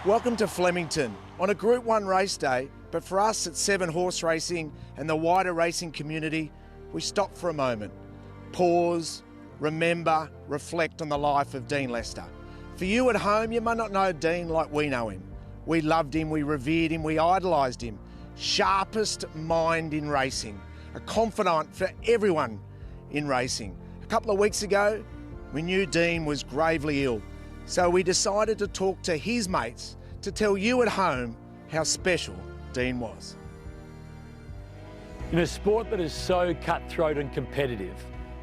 Welcome to Flemington on a Group 1 race day, but for us at Seven Horse Racing and the wider racing community, we stop for a moment, pause, remember, reflect on the life of Deane Lester. For you at home, you may not know Deane like we know him. We loved him, we revered him, we idolised him. Sharpest mind in racing, a confidant for everyone in racing. A couple of weeks ago, we knew Deane was gravely ill, so we decided to talk to his mates to tell you at home how special Deane was. In a sport that is so cutthroat and competitive,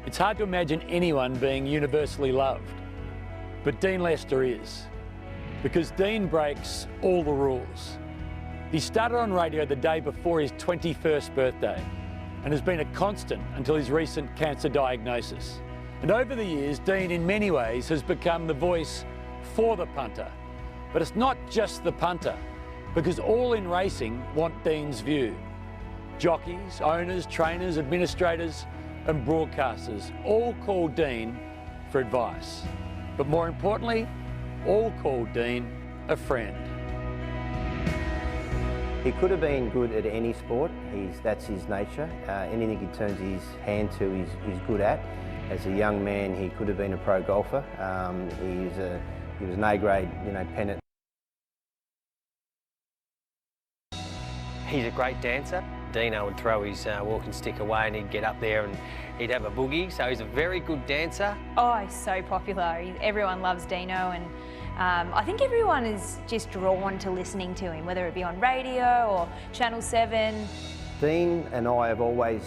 it's hard to imagine anyone being universally loved. But Deane Lester is, because Deane breaks all the rules. He started on radio the day before his 21st birthday and has been a constant until his recent cancer diagnosis. And over the years, Deane in many ways has become the voice for the punter. But it's not just the punter, because all in racing want Deane's view. Jockeys, owners, trainers, administrators and broadcasters all call Deane for advice. But more importantly, all call Deane a friend. He could have been good at any sport. That's his nature. Anything he turns his hand to, he's good at. As a young man, he could have been a pro golfer. He was an A-grade, pennant. He's a great dancer. Dino would throw his walking stick away and he'd get up there and he'd have a boogie, so he's a very good dancer. Oh, he's so popular. Everyone loves Dino, and I think everyone is just drawn to listening to him, whether it be on radio or Channel 7. Deane and I have always,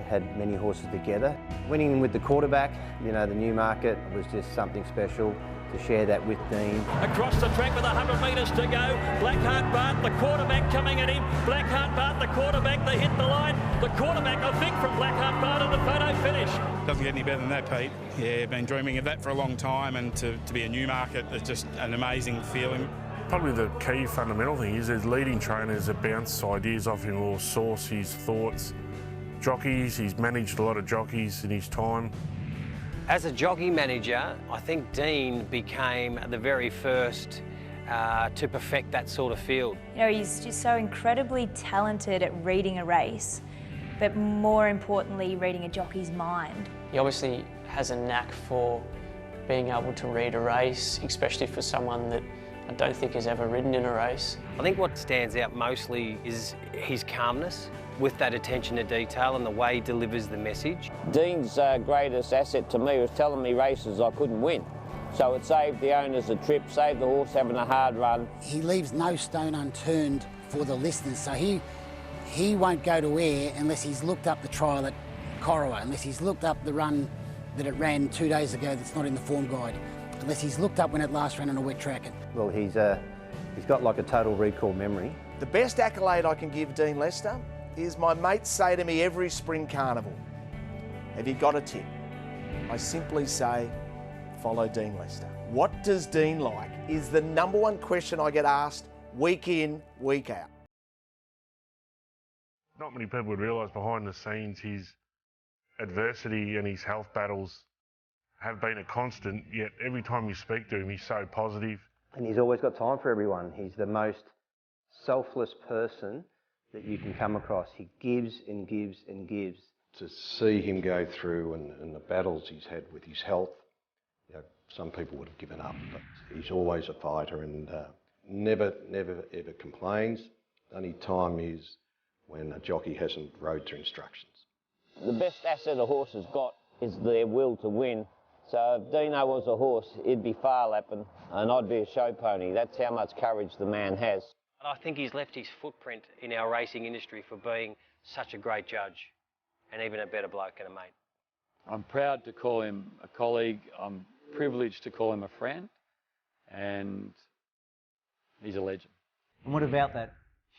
had many horses together. Winning with the quarterback, the Newmarket, was just something special. To share that with Deane. Across the track with 100 metres to go. Blackheart Bart, the quarterback coming at him. Blackheart Bart, the quarterback, they hit the line. The quarterback, I think, from Blackheart Bart in the photo finish. Doesn't get any better than that, Pete. Yeah, been dreaming of that for a long time, and to be a Newmarket is just an amazing feeling. Probably the key fundamental thing is there's leading trainers that bounce ideas off him or source his thoughts. Jockeys, he's managed a lot of jockeys in his time. As a jockey manager, I think Deane became the very first to perfect that sort of field. He's just so incredibly talented at reading a race, but more importantly, reading a jockey's mind. He obviously has a knack for being able to read a race, especially for someone that I don't think has ever ridden in a race. I think what stands out mostly is his calmness, with that attention to detail and the way he delivers the message. Deane's greatest asset to me was telling me races I couldn't win. So it saved the owners a trip, saved the horse having a hard run. He leaves no stone unturned for the listeners, so he won't go to air unless he's looked up the trial at Corowa, unless he's looked up the run that it ran 2 days ago that's not in the form guide, unless he's looked up when it last ran on a wet track. Well, he's got like a total recall memory. The best accolade I can give Deane Lester is my mates say to me every spring carnival, have you got a tip? I simply say, follow Deane Lester. What does Deane like is the #1 question I get asked week in, week out. Not many people would realise behind the scenes his adversity and his health battles have been a constant, yet every time you speak to him he's so positive. And he's always got time for everyone. He's the most selfless person that you can come across. He gives and gives and gives. To see him go through and the battles he's had with his health, some people would have given up, but he's always a fighter and never ever complains. The only time is when a jockey hasn't rode to instructions. The best asset a horse has got is their will to win. So if Dino was a horse, he'd be far lapping and I'd be a show pony. That's how much courage the man has. I think he's left his footprint in our racing industry for being such a great judge and even a better bloke and a mate. I'm proud to call him a colleague. I'm privileged to call him a friend, and he's a legend. And what about that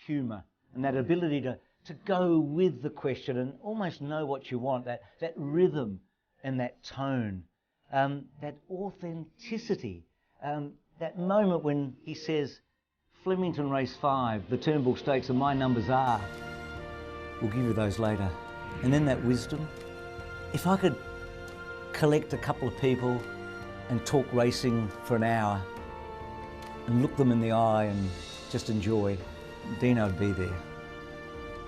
humour and that ability to go with the question and almost know what you want, that rhythm and that tone, that authenticity, that moment when he says, Flemington race 5, the Turnbull Stakes and my numbers are. We'll give you those later. And then that wisdom. If I could collect a couple of people and talk racing for an hour, and look them in the eye and just enjoy, Deane would be there.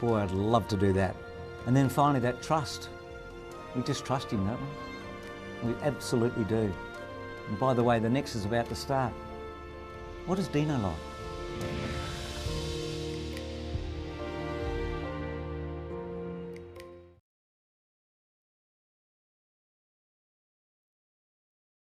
Boy, I'd love to do that. And then finally that trust. We just trust him, don't we? We absolutely do. And by the way, the next is about to start. What is Deane like?